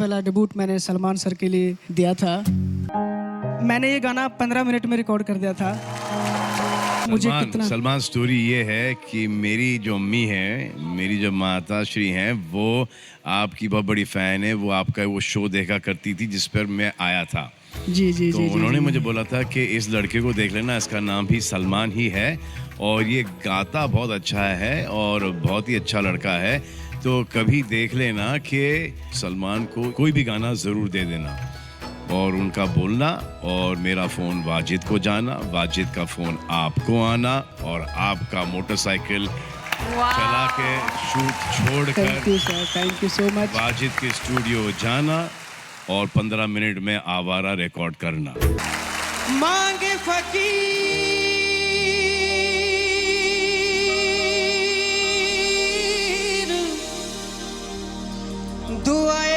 पहला डिबूट मैंने सलमान सर के लिए दिया था। मैंने ये गाना 15 मिनट में रिकॉर्ड कर दिया था। मुझे कितना सलमान स्टोरी ये है कि मेरी जो अम्मी है, मेरी जो माता श्री हैं, वो आपकी बहुत बड़ी फ़ैन है। वो आपका वो शो देखा करती थी जिस पर मैं आया था। जी जी तो जी उन्होंने जी, मुझे बोला था कि इस लड़के को देख लेना, इसका नाम भी सलमान ही है और ये गाता बहुत अच्छा है और बहुत ही अच्छा लड़का है। तो कभी देख लेना कि सलमान को कोई भी गाना ज़रूर दे देना। और उनका बोलना और मेरा फ़ोन वाजिद को जाना, वाजिद का फ़ोन आपको आना और आपका मोटरसाइकिल चला के शूट छोड़कर thank you sir, thank you so much. Wajid के स्टूडियो जाना और 15 मिनट में आवारा रिकॉर्ड करना। मांगे फकीर दुआए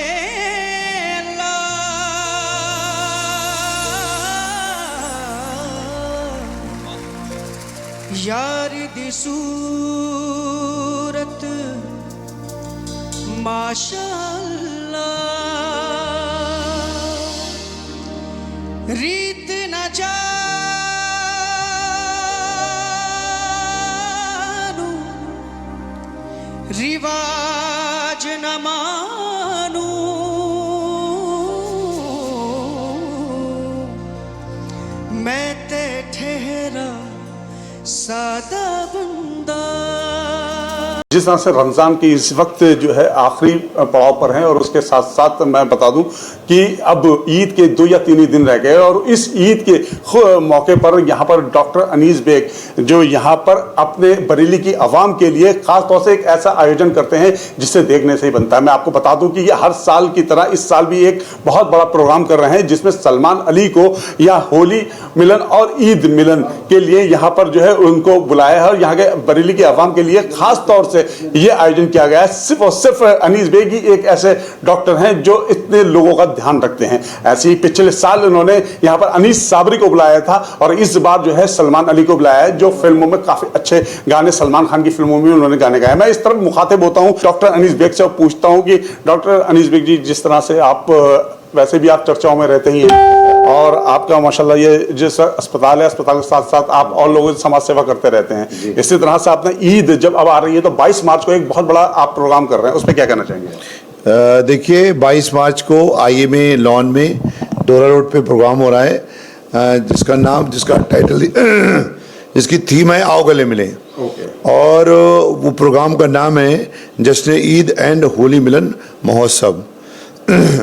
यार दी सूरत माशाअल्लाह रीत न जानू रिवाज न मानू मैं ते ठहरा सादा बंदा। जिस तरह से रमज़ान की इस वक्त जो है आखिरी पड़ाव पर हैं और उसके साथ साथ मैं बता दूं कि अब ईद के 2 या 3 ही दिन रह गए और इस ईद के मौके पर यहाँ पर डॉक्टर अनीस बेग जो यहाँ पर अपने बरेली की आवाम के लिए ख़ास तौर से एक ऐसा आयोजन करते हैं जिससे देखने से ही बनता है। मैं आपको बता दूं कि ये हर साल की तरह इस साल भी एक बहुत बड़ा प्रोग्राम कर रहे हैं जिसमें सलमान अली को या होली मिलन और ईद मिलन के लिए यहाँ पर जो है उनको बुलाया है और यहाँ के बरेली की आवाम के लिए खास तौर से ये आयोजन किया गया है। सिर्फ और सिर्फ अनीस बेग ही एक ऐसे डॉक्टर हैं जो इतने लोगों का ध्यान रखते हैं। ऐसे ही पिछले साल उन्होंने यहाँ पर अनीस साबरी को बुलाया था और इस बार जो है सलमान अली को बुलाया है जो फिल्मों में काफी अच्छे गाने, सलमान खान की फिल्मों में उन्होंने गाने गाए। मैं इस तरफ मुखातिब होता हूँ डॉक्टर अनीस बेग से और पूछता हूँ कि डॉक्टर अनीस बेग जी, जिस तरह से आप वैसे भी आप चर्चाओं में रहते ही हैं और आपका माशाल्लाह ये जिस अस्पताल है, अस्पताल के साथ साथ आप और लोगों की समाज सेवा करते रहते हैं। इसी तरह से आपने ईद जब अब आ रही है तो 22 मार्च को एक बहुत बड़ा आप प्रोग्राम कर रहे हैं, उस पर क्या कहना चाहेंगे? देखिए 22 मार्च को IMA लॉन में डोरा रोड पे प्रोग्राम हो रहा है जिसका टाइटल जिसकी थीम है आओ गले मिले। और वो प्रोग्राम का नाम है जश्न ईद एंड होली मिलन महोत्सव।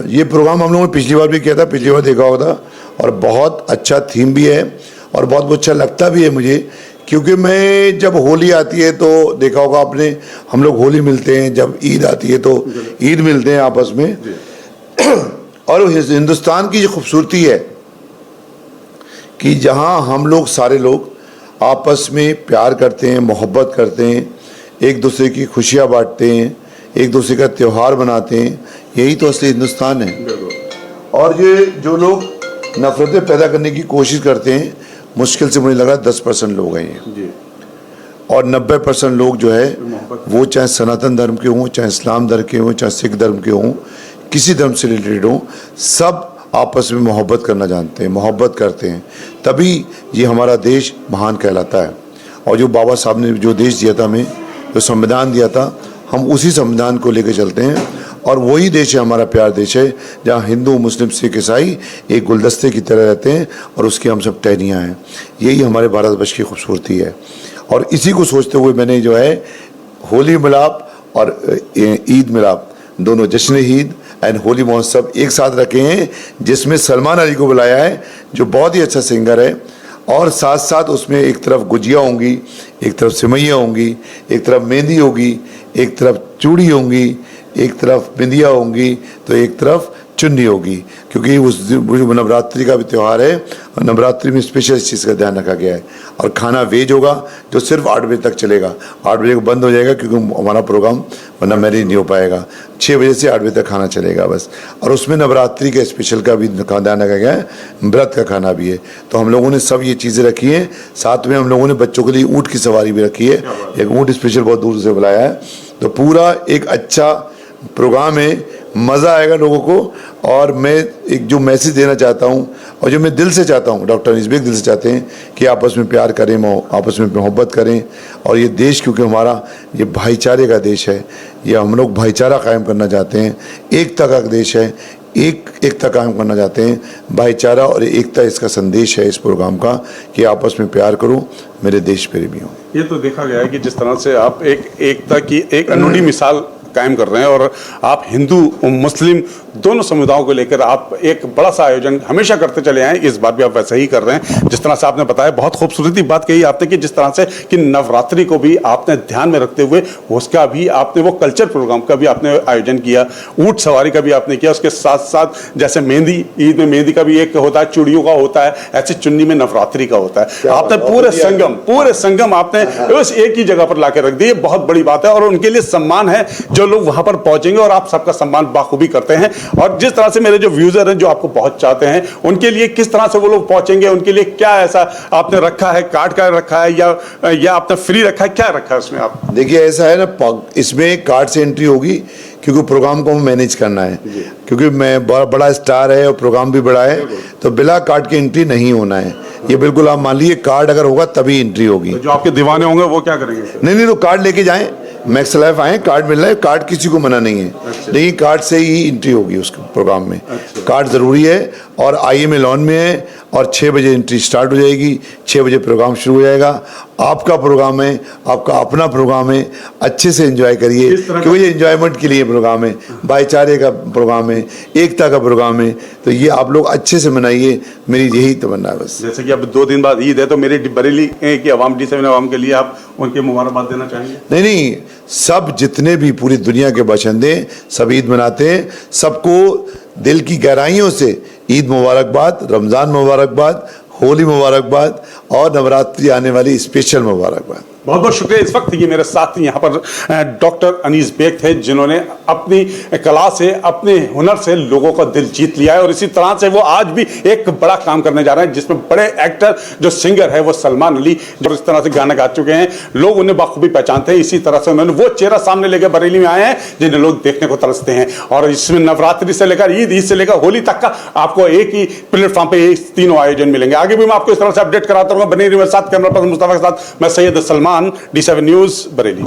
ये प्रोग्राम हम लोगों ने पिछली बार भी किया था, पिछली बार देखा होगा था और बहुत अच्छा थीम भी है और बहुत अच्छा लगता भी है मुझे, क्योंकि मैं जब होली आती है तो देखा होगा आपने, हम लोग होली मिलते हैं, जब ईद आती है तो ईद मिलते हैं आपस में। और हिंदुस्तान की जो खूबसूरती है कि जहाँ हम लोग सारे लोग आपस में प्यार करते हैं, मोहब्बत करते हैं, एक दूसरे की खुशियाँ बांटते हैं, एक दूसरे का त्यौहार मनाते हैं, यही तो असली हिंदुस्तान है। और ये जो लोग नफरतें पैदा करने की कोशिश करते हैं, मुश्किल से मुझे लग रहा है 10% लोग हैं ये, और 90% लोग जो है वो चाहे सनातन धर्म के हों, चाहे इस्लाम धर्म के हों, चाहे सिख धर्म के हों, किसी धर्म से रिलेटेड हों, सब आपस में मोहब्बत करना जानते हैं, मोहब्बत करते हैं, तभी ये हमारा देश महान कहलाता है। और जो बाबा साहब ने जो देश दिया था हमें, जो संविधान दिया था, हम उसी संविधान को लेकर चलते हैं और वही देश है हमारा प्यार देश है, जहाँ हिंदू मुस्लिम सिख ईसाई एक गुलदस्ते की तरह रहते हैं और उसकी हम सब टहनियाँ हैं। यही हमारे भारतवर्ष की खूबसूरती है और इसी को सोचते हुए मैंने जो है होली मिलाप और ईद मिलाप दोनों, जश्न ईद एंड होली महोत्सव एक साथ रखे हैं, जिसमें सलमान अली को बुलाया है जो बहुत ही अच्छा सिंगर है। और साथ साथ उसमें एक तरफ गुजिया होंगी, एक तरफ सिमैया होंगी, एक तरफ मेहंदी होगी, एक तरफ चूड़ी होंगी, एक तरफ बिंदिया होंगी, तो एक तरफ चुन्नी होगी, क्योंकि उस नवरात्रि का भी त्यौहार है और नवरात्रि में स्पेशल इस चीज़ का ध्यान रखा गया है। और खाना वेज होगा जो सिर्फ 8 बजे तक चलेगा, 8 बजे को बंद हो जाएगा क्योंकि हमारा प्रोग्राम वरना मैरिज नहीं हो पाएगा। 6 बजे से 8 बजे तक खाना चलेगा बस। और उसमें नवरात्रि के स्पेशल का भी ध्यान रखा गया है, व्रत का खाना भी है। तो हम लोगों ने सब ये चीज़ें रखी हैं। साथ में हम लोगों ने बच्चों के लिए ऊँट की सवारी भी रखी है, एक ऊँट स्पेशल बहुत दूर से बुलाया है। तो पूरा एक अच्छा प्रोग्राम है, मज़ा आएगा लोगों को। और मैं एक जो मैसेज देना चाहता हूँ और जो मैं दिल से चाहता हूँ, डॉक्टर अनीस बेग दिल से चाहते हैं कि आपस में प्यार करें, आपस में मोहब्बत करें। और ये देश क्योंकि हमारा ये भाईचारे का देश है, ये हम लोग भाईचारा कायम करना चाहते हैं, एकता का देश है, एकता कायम करना चाहते हैं। भाईचारा और एकता इसका संदेश है इस प्रोग्राम का कि आपस में प्यार करो मेरे देश प्रेमियों। ये तो देखा गया है कि जिस तरह से आप एकता की एक अनूठी मिसाल कायम कर रहे हैं और आप हिंदू और मुस्लिम दोनों समुदायों को लेकर आप एक बड़ा सा आयोजन हमेशा करते चले आए, इस बार भी आप वैसा ही कर रहे हैं। जिस तरह से आपने बताया, बहुत खूबसूरती बात कही आपने कि जिस तरह से कि नवरात्रि को भी आपने ध्यान में रखते हुए उसका भी आपने वो कल्चर प्रोग्राम का भी आपने आयोजन किया, ऊंट सवारी का भी आपने किया, उसके साथ साथ जैसे मेहंदी, ईद में मेहंदी का भी एक होता है, चूड़ियों का होता है, ऐसे चुन्नी में नवरात्रि का होता है। आपने पूरे संगम आपने बस एक ही जगह पर लाके रख दिए, बहुत बड़ी बात है और उनके लिए सम्मान है जो लोग वहां पर पहुंचेंगे और आप सबका सम्मान बाखूबी करते हैं। और जिस तरह से मेरे जो व्यूजर हैं जो आपको बहुत चाहते हैं, उनके लिए किस तरह से वो लोग पहुंचेंगे, उनके लिए क्या ऐसा आपने रखा है, कार्ड का रखा है या आपने फ्री रखा है, क्या रखा है उसमें? आप देखिए ऐसा है ना, इसमें कार्ड से एंट्री होगी क्योंकि प्रोग्राम को मैनेज करना है, क्योंकि मैं बड़ा स्टार है और प्रोग्राम भी बड़ा है, तो बिना कार्ड की एंट्री नहीं होना है। ये बिल्कुल आप मान लीजिए कार्ड अगर होगा तभी एंट्री होगी। तो जो आपके दीवाने होंगे वो क्या करेंगे? नहीं तो कार्ड लेके जाएं, मैक्स लाइफ आए, कार्ड मिल रहा है, कार्ड किसी को मना नहीं है। लेकिन कार्ड से ही एंट्री होगी उस प्रोग्राम में। कार्ड ज़रूरी है और IMA लॉन में है और 6 बजे एंट्री स्टार्ट हो जाएगी, 6 बजे प्रोग्राम शुरू हो जाएगा। आपका प्रोग्राम है, आपका अपना प्रोग्राम है, अच्छे से एंजॉय करिए क्योंकि ये एंजॉयमेंट के लिए प्रोग्राम है, भाईचारे का प्रोग्राम है, एकता का प्रोग्राम है, तो ये आप लोग अच्छे से मनाइए, मेरी यही तमन्ना है बस। जैसे कि अब 2 दिन बाद ईद है, तो मेरी बरेली की आवाम, D7 आवाम के लिए आप उनके मुबारकबाद देना चाहेंगे? नहीं, सब जितने भी पूरी दुनिया के बाशिंदे सब ईद मनाते हैं, सबको दिल की गहराइयों से ईद मुबारकबाद, रमज़ान मुबारकबाद, होली मुबारकबाद और नवरात्रि आने वाली स्पेशल मुबारकबाद। बहुत बहुत शुक्रिया। इस वक्त ये मेरे साथ यहाँ पर डॉक्टर अनीस बेग थे, जिन्होंने अपनी कला से, अपने हुनर से लोगों का दिल जीत लिया है और इसी तरह से वो आज भी एक बड़ा काम करने जा रहे हैं, जिसमें बड़े एक्टर जो सिंगर है वो सलमान अली, जो इस तरह से गाना गा चुके हैं, लोग उन्हें बाखूबी पहचानते हैं। इसी तरह से उन्होंने वो चेहरा सामने लेकर बरेली में आए हैं जिन्हें लोग देखने को तरसते हैं। और इसमें नवरात्रि से लेकर ईद से लेकर होली तक का आपको एक ही प्लेटफॉर्म पे तीनों आयोजन मिलेंगे। आगे भी मैं आपको इस तरह से अपडेट कराता रहूंगा। बने रहिए मेरे साथ, कैमरा पर्सन मुस्तफा के साथ मैं सैयद सलमान, D7 न्यूज़ बरेली।